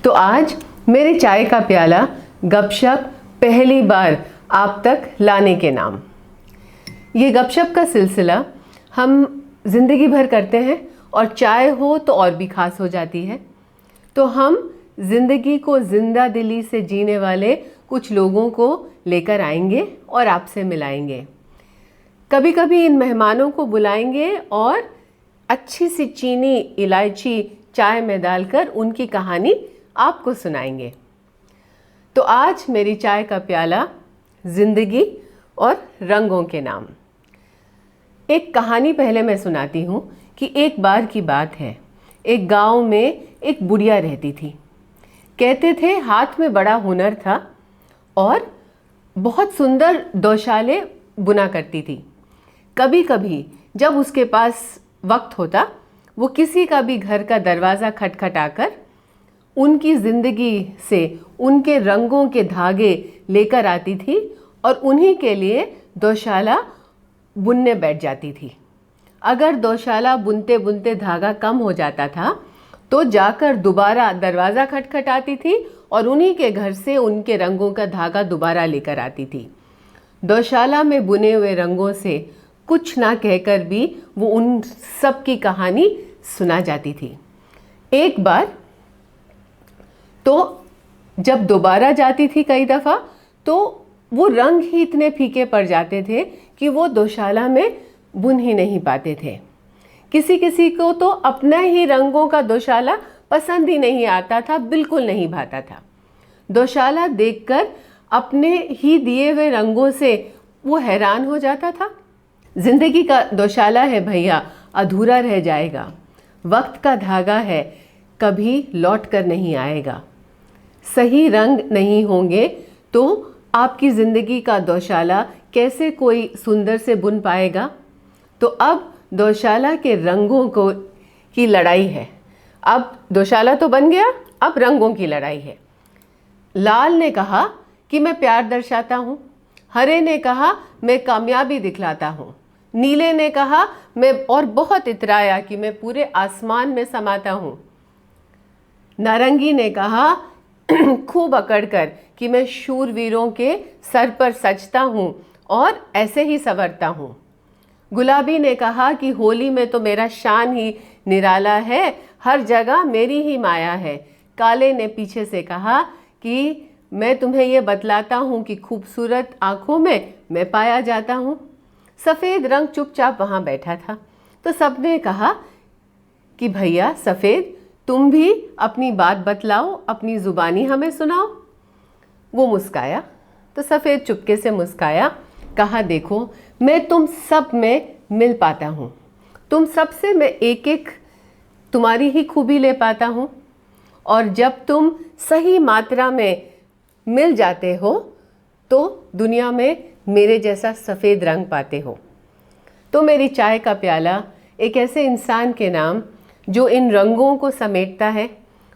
तो आज मेरे चाय का प्याला गपशप पहली बार आप तक लाने के नाम। ये गपशप का सिलसिला हम ज़िंदगी भर करते हैं और चाय हो तो और भी ख़ास हो जाती है। तो हम ज़िंदगी को ज़िंदा दिली से जीने वाले कुछ लोगों को लेकर आएंगे और आपसे मिलाएंगे। कभी कभी इन मेहमानों को बुलाएंगे और अच्छी सी चीनी इलायची चाय में डालकर उनकी कहानी आपको सुनाएंगे। तो आज मेरी चाय का प्याला ज़िंदगी और रंगों के नाम। एक कहानी पहले मैं सुनाती हूँ कि एक बार की बात है। एक गांव में एक बुढ़िया रहती थी। कहते थे हाथ में बड़ा हुनर था और बहुत सुंदर दोशाले बुना करती थी। कभी कभी जब उसके पास वक्त होता वो किसी का भी घर का दरवाज़ा खटखटाकर उनकी ज़िंदगी से उनके रंगों के धागे लेकर आती थी और उन्हीं के लिए दोशाला बुनने बैठ जाती थी। अगर दोशाला बुनते बुनते धागा कम हो जाता था तो जाकर दोबारा दरवाज़ा खटखटाती थी और उन्हीं के घर से उनके रंगों का धागा दोबारा लेकर आती थी। दोशाला में बुने हुए रंगों से कुछ ना कहकर भी वो उन सब की कहानी सुना जाती थी। एक बार तो जब दोबारा जाती थी कई दफ़ा तो वो रंग ही इतने फीके पड़ जाते थे कि वो दोशाला में बुन ही नहीं पाते थे। किसी किसी को तो अपना ही रंगों का दोशाला पसंद ही नहीं आता था, बिल्कुल नहीं भाता था। दोशाला देखकर अपने ही दिए हुए रंगों से वो हैरान हो जाता था। ज़िंदगी का दोशाला है भैया, अधूरा रह जाएगा। वक्त का धागा है, कभी लौट कर नहीं आएगा। सही रंग नहीं होंगे तो आपकी ज़िंदगी का दोशाला कैसे कोई सुंदर से बुन पाएगा। तो अब दोशाला के रंगों की लड़ाई है। अब दोशाला तो बन गया, अब रंगों की लड़ाई है। लाल ने कहा कि मैं प्यार दर्शाता हूँ। हरे ने कहा मैं कामयाबी दिखलाता हूँ। नीले ने कहा मैं, और बहुत इतराया कि मैं पूरे आसमान में समाता हूँ। नारंगी ने कहा खूब अकड़कर कि मैं शूरवीरों के सर पर सजता हूँ और ऐसे ही संवरता हूँ। गुलाबी ने कहा कि होली में तो मेरा शान ही निराला है, हर जगह मेरी ही माया है। काले ने पीछे से कहा कि मैं तुम्हें ये बतलाता हूँ कि खूबसूरत आँखों में मैं पाया जाता हूँ। सफ़ेद रंग चुपचाप वहाँ बैठा था। तो सबने कहा कि भैया सफ़ेद, तुम भी अपनी बात बतलाओ, अपनी ज़ुबानी हमें सुनाओ। वो मुस्काया तो सफ़ेद चुपके से मुस्काया, कहा देखो मैं तुम सब में मिल पाता हूँ, तुम सबसे मैं एक एक तुम्हारी ही खूबी ले पाता हूँ, और जब तुम सही मात्रा में मिल जाते हो तो दुनिया में मेरे जैसा सफ़ेद रंग पाते हो। तो मेरी चाय का प्याला एक ऐसे इंसान के नाम जो इन रंगों को समेटता है,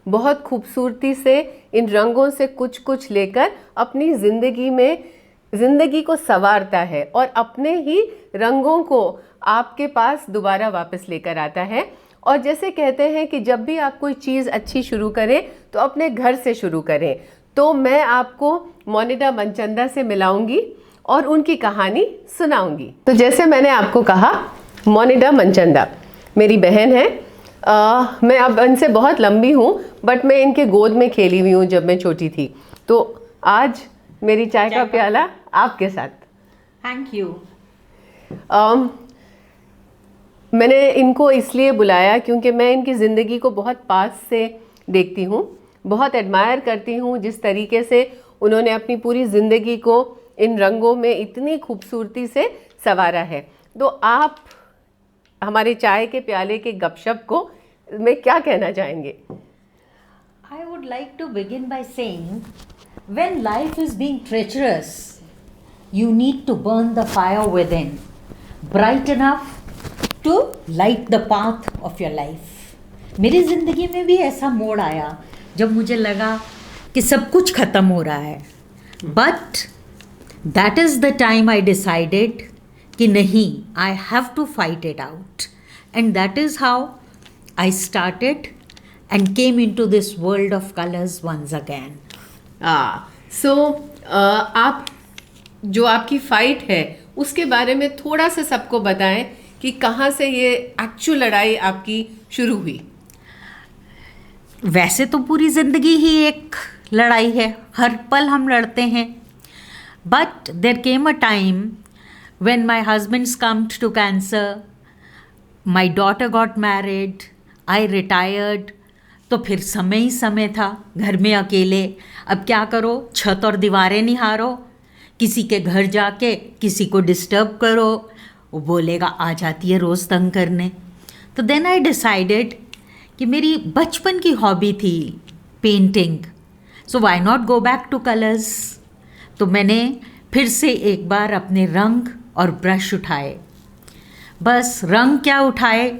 बहुत खूबसूरती से इन रंगों से कुछ कुछ लेकर अपनी ज़िंदगी को संवारता है और अपने ही रंगों को आपके पास दोबारा वापस लेकर आता है। और जैसे कहते हैं कि जब भी आप कोई चीज़ अच्छी शुरू करें तो अपने घर से शुरू करें। तो मैं आपको मोनिका मनचंदा से मिलाऊंगी और उनकी कहानी सुनाऊंगी। तो जैसे मैंने आपको कहा, मोनिका मनचंदा मेरी बहन है। मैं अब इनसे बहुत लंबी हूँ, बट मैं इनके गोद में खेली हुई हूँ जब मैं छोटी थी। तो आज मेरी चाय का प्याला आपके साथ। Thank you. मैंने इनको इसलिए बुलाया क्योंकि मैं इनकी ज़िंदगी को बहुत पास से देखती हूँ, बहुत एडमायर करती हूँ जिस तरीके से उन्होंने अपनी पूरी ज़िंदगी को इन रंगों में इतनी खूबसूरती से संवारा है। तो आप हमारे चाय के प्याले के गपशप को में क्या कहना चाहेंगे? I would like to begin by saying, when life is being treacherous, you need to burn the fire within, bright enough to light the path of your life. मेरी ज़िंदगी में भी ऐसा मोड़ आया जब मुझे लगा कि सब कुछ ख़त्म हो रहा है, but that is the time I decided कि नहीं, I have to fight it out, and that is how I started and came into this world of colors once again. सो आप जो आपकी फाइट है उसके बारे में थोड़ा सा सबको बताएं कि कहाँ से ये एक्चुअल लड़ाई आपकी शुरू हुई. वैसे तो पूरी ज़िंदगी ही एक लड़ाई है, हर पल हम लड़ते हैं. But there came a time when my husband succumbed to cancer, my daughter got married, I retired. तो फिर समय ही समय था, घर में अकेले. अब क्या करो, छत और दीवारें निहारो, किसी के घर जाके किसी को डिस्टर्ब करो, वो बोलेगा आ जाती है रोज़ तंग करने. तो देन आई डिसाइडेड कि मेरी बचपन की हॉबी थी painting, so why not go back two colours. तो मैंने फिर से एक बार अपने रंग और ब्रश उठाए. बस रंग क्या उठाए,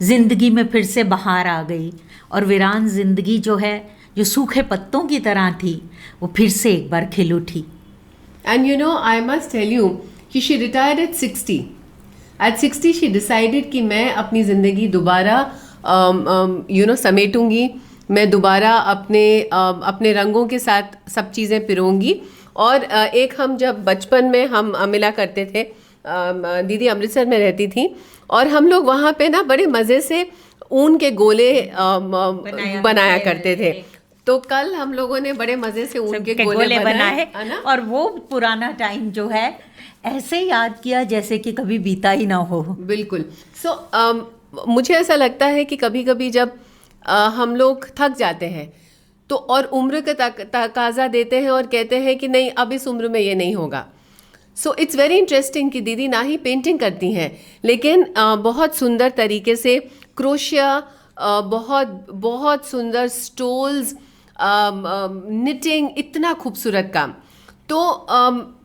ज़िंदगी में फिर से बहार आ गई और वीरान ज़िंदगी जो है, जो सूखे पत्तों की तरह थी, वो फिर से एक बार खिल उठी. And you know, I must tell you कि she retired at 60. At 60 she decided कि मैं अपनी ज़िंदगी दोबारा समेटूंगी, मैं दोबारा अपने रंगों के साथ सब चीज़ें पिरोंगी. और एक हम जब बचपन में हम मिला करते थे, दीदी अमृतसर में रहती थी और हम लोग वहाँ पे ना बड़े मज़े से ऊन के गोले बनाया करते थे. तो कल हम लोगों ने बड़े मज़े से ऊन के गोले बनाए और वो पुराना टाइम जो है ऐसे याद किया जैसे कि कभी बीता ही ना हो. बिल्कुल. सो मुझे ऐसा लगता है कि कभी कभी जब हम लोग थक जाते हैं तो और उम्र का तकाजा देते हैं और कहते हैं कि नहीं अब इस उम्र में ये नहीं होगा. सो इट्स वेरी इंटरेस्टिंग कि दीदी ना ही पेंटिंग करती हैं लेकिन बहुत सुंदर तरीके से क्रोशिया, बहुत सुंदर स्टोल्स, निटिंग, इतना खूबसूरत काम. तो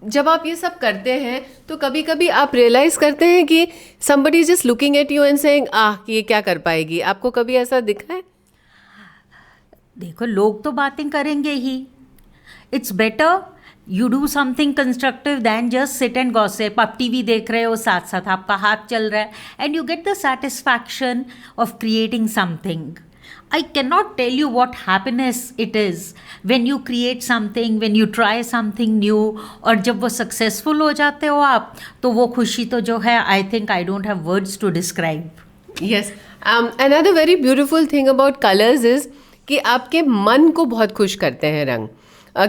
जब आप ये सब करते हैं तो कभी कभी आप रियलाइज़ करते हैं कि somebody is just looking at you and saying कि ये क्या कर पाएगी. आपको कभी ऐसा दिखा है? देखो, लोग तो बातें करेंगे ही. It's better you do something constructive than just sit and gossip. आप टीवी देख रहे हो, साथ साथ आपका हाथ चल रहा है, and you get the satisfaction of creating something. I cannot tell you what happiness it is when you create something, when you try something new, और जब वो successful हो जाते हो आप, तो वो खुशी तो जो है, I think I don't have words to describe. Yes. Another very beautiful thing about colors is कि आपके मन को बहुत खुश करते हैं रंग.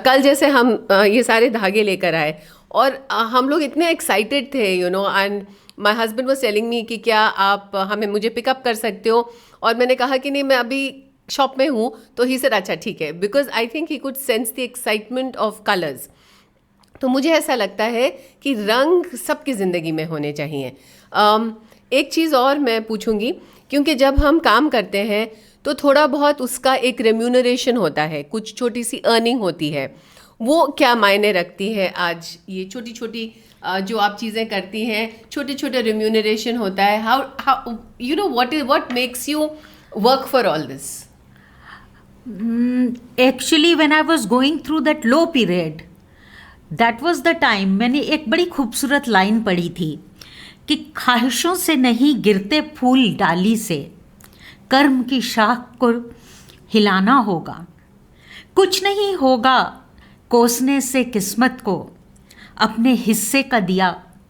कल जैसे हम ये सारे धागे लेकर आए और हम लोग इतने एक्साइटेड थे, you know, and my husband was telling me कि क्या आप मुझे पिकअप कर सकते हो. और मैंने कहा कि नहीं, मैं अभी शॉप में हूँ. तो ही सेड अच्छा ठीक है, because I think he could sense the excitement of colours. तो मुझे ऐसा लगता है कि रंग सबकी ज़िंदगी में होने चाहिए. एक चीज़ और मैं पूछूंगी, क्योंकि जब हम काम करते हैं तो थोड़ा बहुत उसका एक रेम्यूनरेशन होता है, कुछ छोटी सी अर्निंग होती है. वो क्या मायने रखती है आज? ये छोटी छोटी जो आप चीज़ें करती हैं, छोटे छोटे रेम्यूनरेशन होता है. How you know what makes you work for all this? Actually when I was going through that low period, that was the time मैंने एक बड़ी खूबसूरत लाइन पढ़ी थी कि ख्वाहिशों से नहीं गिरते फूल डाली से, कर्म की शाख को हिलाना होगा. कुछ नहीं होगा कोसने से किस्मत को, अपने हिस्से का दिया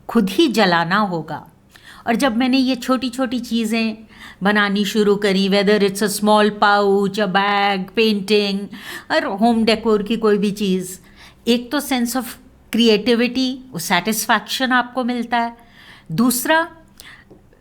खुद ही जलाना होगा. और जब मैंने ये छोटी छोटी चीज़ें बनानी शुरू करी, whether it's a small pouch, a bag, painting और होम डेकोर की कोई भी चीज़, एक तो सेंस ऑफ क्रिएटिविटी, वो सेटिस्फैक्शन आपको मिलता है. दूसरा,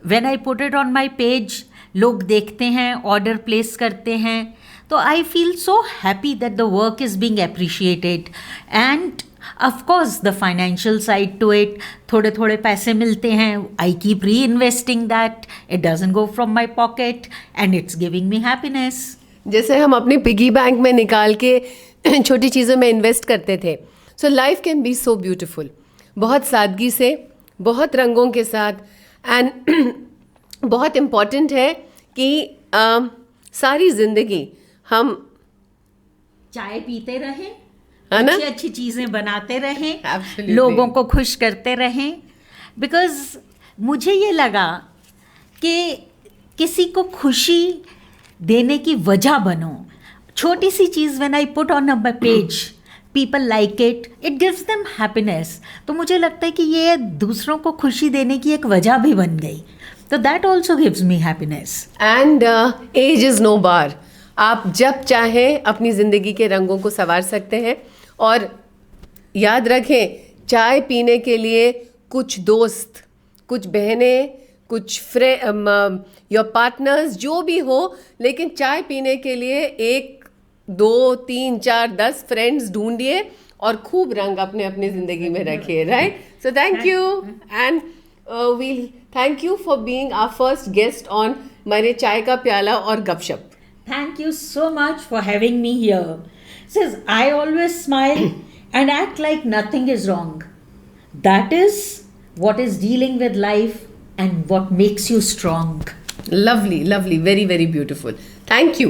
when I put it on my page, लोग देखते हैं, ऑर्डर प्लेस करते हैं, तो I feel so happy that the work is being appreciated. And of course the financial side to it, थोड़े थोड़े पैसे मिलते हैं, आई कीप री investing that, it doesn't go from my pocket and it's giving me happiness. जैसे हम अपने piggy bank में निकाल के छोटी चीज़ों में इन्वेस्ट करते थे. So life can be so beautiful, बहुत सादगी से, बहुत रंगों के साथ. एंड बहुत इम्पॉर्टेंट है कि सारी ज़िंदगी हम चाय पीते रहें, है ना, अच्छी अच्छी चीज़ें बनाते रहें, Absolutely. लोगों को खुश करते रहें. बिकॉज मुझे ये लगा कि किसी को खुशी देने की वजह बनो. छोटी सी चीज़ when I put on a page, people like it, it gives them happiness. तो मुझे लगता है कि ये दूसरों को खुशी देने की एक वजह भी बन गई. तो that also gives me happiness. And age is no bar. आप जब चाहें अपनी ज़िंदगी के रंगों को संवार सकते हैं. और याद रखें, चाय पीने के लिए कुछ दोस्त, कुछ बहनें, कुछ योर पार्टनर्स जो भी हो, लेकिन चाय पीने के लिए 1, 2, 3, 4, 10 फ्रेंड्स ढूंढिए और खूब रंग अपने अपने ज़िंदगी में रखिए. Right. So thank you. And we'll thank you for being our first guest on मेरे चाय का प्याला और गपशप. Thank you so much for having me here. Says, I always smile and act like nothing is wrong. That is what is dealing with life and what makes you strong. Lovely, lovely, very, very beautiful. Thank you.